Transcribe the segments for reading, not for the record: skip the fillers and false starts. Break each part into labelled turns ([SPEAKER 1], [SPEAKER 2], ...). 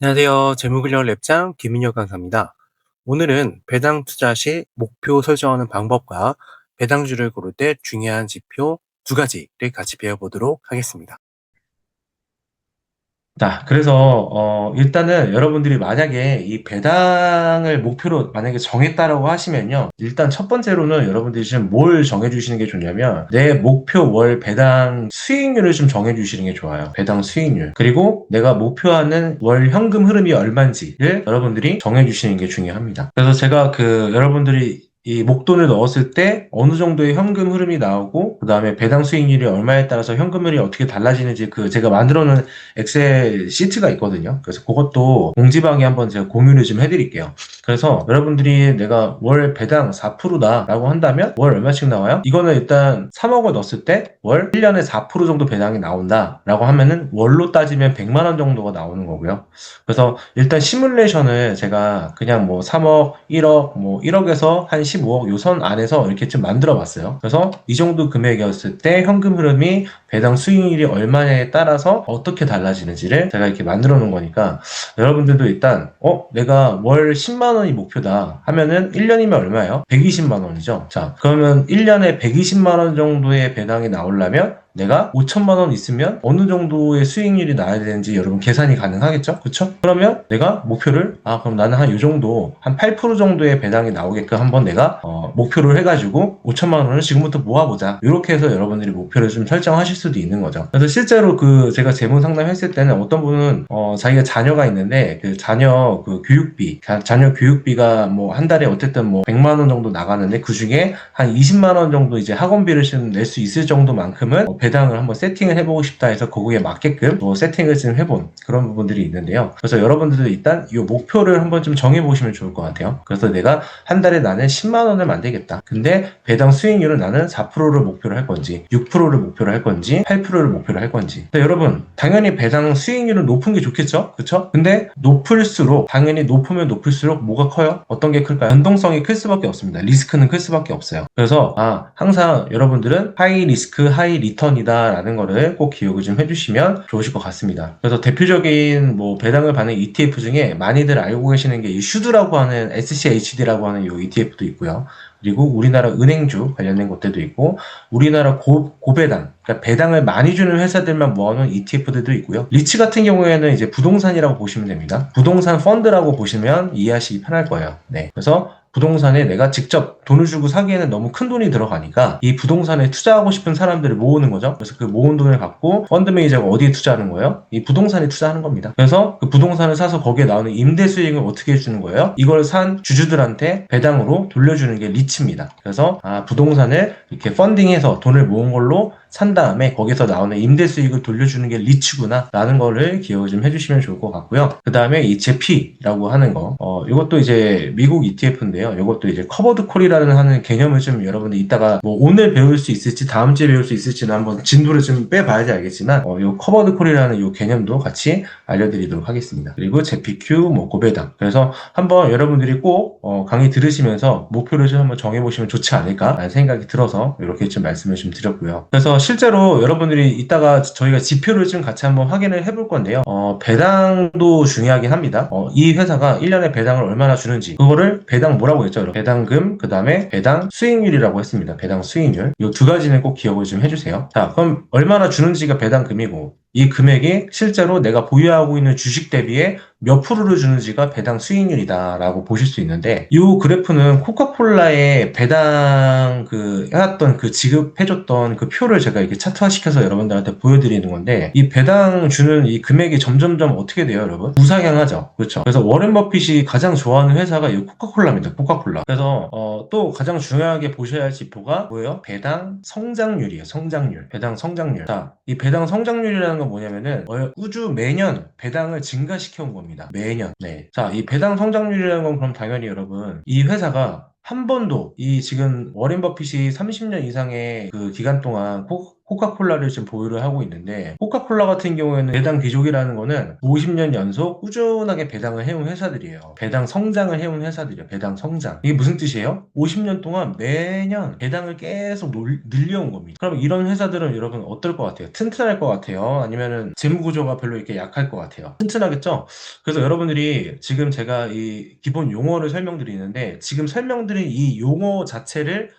[SPEAKER 1] 안녕하세요. 재무근력 랩장 김민혁 강사입니다. 오늘은 배당 투자 시 목표 설정하는 방법과 배당주를 고를 때 중요한 지표 두 가지를 같이 배워보도록 하겠습니다.
[SPEAKER 2] 자, 그래서 일단은 여러분들이 만약에 이 배당을 목표로 만약에 정했다라고 하시면요. 일단 첫 번째로는 여러분들이 지금 뭘 정해주시는 게 좋냐면 내 목표 월 배당 수익률을 좀 정해주시는 게 좋아요. 배당 수익률. 그리고 내가 목표하는 월 현금 흐름이 얼마인지를 여러분들이 정해주시는 게 중요합니다. 그래서 제가 여러분들이 이 목돈을 넣었을 때 어느 정도의 현금 흐름이 나오고 그 다음에 배당 수익률이 얼마에 따라서 현금 흐름이 어떻게 달라지는지 제가 만들어 놓은 엑셀 시트가 있거든요. 그래서 그것도 공지방에 한번 제가 공유를 좀 해드릴게요. 그래서 여러분들이 내가 월 배당 4%다라고 한다면 월 얼마씩 나와요? 이거는 일단 3억을 넣었을 때 월 1년에 4% 정도 배당이 나온다라고 하면은 월로 따지면 100만 원 정도가 나오는 거고요. 그래서 일단 시뮬레이션을 제가 그냥 뭐 3억, 1억, 뭐 1억에서 한 15억 요 선 안에서 이렇게 좀 만들어 봤어요. 그래서 이 정도 금액이었을 때 현금 흐름이 배당 수익률이 얼마냐에 따라서 어떻게 달라지는지를 제가 이렇게 만들어 놓은 거니까 여러분들도 일단 내가 월 10만 원이 목표다 하면은 1년이면 얼마예요? 120만 원이죠. 자, 그러면 1년에 120만 원 정도의 배당이 나오려면 내가 5천만 원 있으면 어느 정도의 수익률이 나야 되는지 여러분 계산이 가능하겠죠? 그쵸? 그러면 내가 목표를 그럼 나는 한 요 정도 한 8% 정도의 배당이 나오게끔 한번 내가 목표를 해가지고 5천만 원을 지금부터 모아보자. 이렇게 해서 여러분들이 목표를 좀 설정하실 수도 있는 거죠. 그래서 실제로 제가 재무 상담했을 때는 어떤 분은 자기가 자녀가 있는데 그 자녀 자녀 교육비가 뭐 한 달에 어쨌든 뭐 100만 원 정도 나가는데 그 중에 한 20만 원 정도 이제 학원비를 좀 낼 수 있을 정도만큼은 배당을 한번 세팅을 해보고 싶다 해서 거기에 맞게끔 또 세팅을 좀 해본 그런 부분들이 있는데요. 그래서 여러분들도 일단 이 목표를 한번 좀 정해보시면 좋을 것 같아요. 그래서 내가 한 달에 나는 10만 원을 만들겠다. 근데 배당 수익률은 나는 4%를 목표로 할 건지 6%를 목표로 할 건지 8%를 목표로 할 건지. 여러분 당연히 배당 수익률은 높은 게 좋겠죠? 그쵸? 근데 당연히 높으면 높을수록 뭐가 커요? 어떤 게 클까요? 변동성이 클 수밖에 없습니다. 리스크는 클 수밖에 없어요. 그래서 항상 여러분들은 하이 리스크 하이 리턴이다 라는 거를 꼭 기억을 좀 해주시면 좋으실 것 같습니다. 그래서 대표적인 뭐 배당을 받는 ETF 중에 많이들 알고 계시는 게 이 슈드라고 하는 SCHD라고 하는 이 ETF도 있고요. 그리고 우리나라 은행주 관련된 것들도 있고 우리나라 고배당 그러니까 배당을 많이 주는 회사들만 모아놓은 ETF들도 있고요. 리츠 같은 경우에는 이제 부동산이라고 보시면 됩니다. 부동산 펀드라고 보시면 이해하시기 편할 거예요. 네. 그래서 부동산에 내가 직접 돈을 주고 사기에는 너무 큰 돈이 들어가니까 이 부동산에 투자하고 싶은 사람들을 모으는 거죠. 그래서 그 모은 돈을 갖고 펀드 매니저가 어디에 투자하는 거예요? 이 부동산에 투자하는 겁니다. 그래서 그 부동산을 사서 거기에 나오는 임대 수익을 어떻게 해주는 거예요? 이걸 산 주주들한테 배당으로 돌려주는 게 리츠입니다. 그래서 부동산을 이렇게 펀딩해서 돈을 모은 걸로 산 다음에 거기서 나오는 임대 수익을 돌려주는 게 리츠구나 라는 거를 기억을 좀 해주시면 좋을 것 같고요. 그 다음에 이 제피라고 하는 거 이것도 이제 미국 ETF인데요. 이것도 이제 커버드 콜이라는 하는 개념을 좀 여러분들 이따가 뭐 오늘 배울 수 있을지 다음 주에 배울 수 있을지는 한번 진도를 좀 빼봐야지 알겠지만 이 커버드 콜이라는 이 개념도 같이 알려드리도록 하겠습니다. 그리고 제피큐 뭐 고배당 그래서 한번 여러분들이 꼭 강의 들으시면서 목표를 좀 한번 정해보시면 좋지 않을까 라는 생각이 들어서 이렇게 좀 말씀을 좀 드렸고요. 그래서 실제로 여러분들이 이따가 저희가 지표를 좀 같이 한번 확인을 해볼 건데요. 배당도 중요하긴 합니다. 이 회사가 1년에 배당을 얼마나 주는지 그거를 배당 뭐라고 했죠? 배당금 그 다음에 배당 수익률이라고 했습니다. 배당 수익률 이 두 가지는 꼭 기억을 좀 해주세요. 자, 그럼 얼마나 주는지가 배당금이고 이 금액이 실제로 내가 보유하고 있는 주식 대비에 몇 프로를 주는지가 배당 수익률이다라고 보실 수 있는데 이 그래프는 코카콜라의 배당 해왔던 지급해줬던 그 표를 제가 이렇게 차트화시켜서 여러분들한테 보여드리는 건데 이 배당 주는 이 금액이 점점점 어떻게 돼요, 여러분? 우상향하죠. 그렇죠. 그래서 워렌 버핏이 가장 좋아하는 회사가 이 코카콜라입니다. 코카콜라. 그래서 또 가장 중요하게 보셔야 할 지표가 뭐예요? 배당 성장률이에요. 성장률. 배당 성장률. 자, 이 배당 성장률이라는 건 뭐냐면은 꾸준히 매년 배당을 증가시켜 온 겁니다. 매년. 네. 자, 이 배당 성장률이라는 건 그럼 당연히 여러분 이 회사가 한 번도 지금 워렌 버핏이 30년 이상의 그 기간 동안 코카콜라를 지금 보유를 하고 있는데, 코카콜라 같은 경우에는 배당 귀족이라는 거는 50년 연속 꾸준하게 배당을 해온 회사들이에요. 배당 성장을 해온 회사들이에요. 배당 성장. 이게 무슨 뜻이에요? 50년 동안 매년 배당을 계속 늘려온 겁니다. 그럼 이런 회사들은 여러분 어떨 것 같아요? 튼튼할 것 같아요? 아니면은 재무 구조가 별로 이렇게 약할 것 같아요? 튼튼하겠죠? 그래서 여러분들이 지금 제가 이 기본 용어를 설명드리는데, 지금 설명드린 이 용어 자체를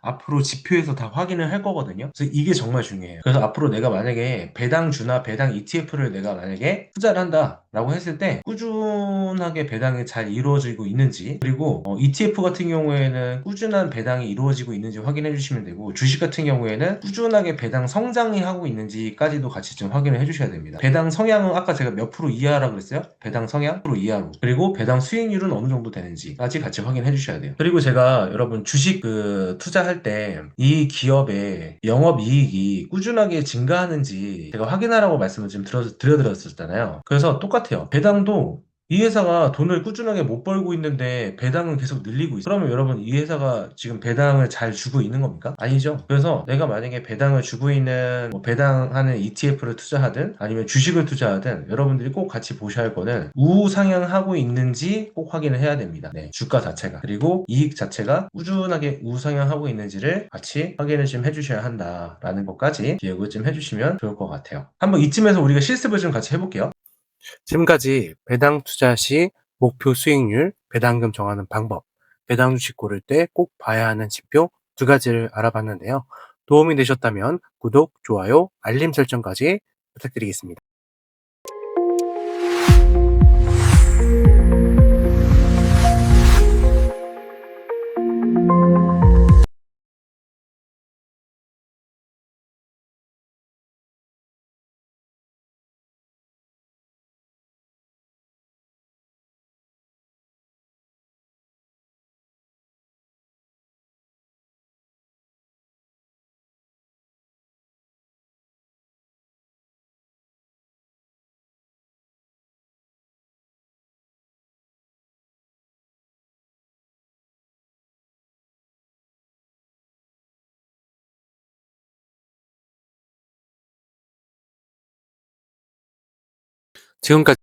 [SPEAKER 2] 앞으로 지표에서 다 확인을 할 거거든요. 그래서 이게 정말 중요해요. 그래서 앞으로 내가 만약에 배당주나 배당 ETF를 내가 만약에 투자를 한다라고 했을 때 꾸준하게 배당이 잘 이루어지고 있는지, 그리고 ETF 같은 경우에는 꾸준한 배당이 이루어지고 있는지 확인해 주시면 되고, 주식 같은 경우에는 꾸준하게 배당 성장이 하고 있는지까지도 같이 좀 확인을 해 주셔야 됩니다. 배당 성향은 아까 제가 몇 프로 이하라 그랬어요? 배당 성향 프로 이하로. 그리고 배당 수익률은 어느 정도 되는지까지 같이 확인해 주셔야 돼요. 그리고 제가 여러분 주식 투자할 때 이 기업의 영업이익이 꾸준하게 증가하는지 제가 확인하라고 말씀을 좀 드려드렸었잖아요. 그래서 똑같아요. 배당도 이 회사가 돈을 꾸준하게 못 벌고 있는데 배당은 계속 늘리고 있어요. 그러면 여러분 이 회사가 지금 배당을 잘 주고 있는 겁니까? 아니죠. 그래서 내가 만약에 배당을 주고 있는 배당하는 ETF를 투자하든 아니면 주식을 투자하든 여러분들이 꼭 같이 보셔야 할 거는 우상향하고 있는지 꼭 확인을 해야 됩니다. 네, 주가 자체가. 그리고 이익 자체가 꾸준하게 우상향하고 있는지를 같이 확인을 좀 해주셔야 한다라는 것까지 기억을 좀 해주시면 좋을 것 같아요. 한번 이쯤에서 우리가 실습을 좀 같이 해볼게요.
[SPEAKER 1] 지금까지 배당 투자 시 목표 수익률, 배당금 정하는 방법, 배당 주식 고를 때 꼭 봐야 하는 지표 두 가지를 알아봤는데요. 도움이 되셨다면 구독, 좋아요, 알림 설정까지 부탁드리겠습니다. 지금까지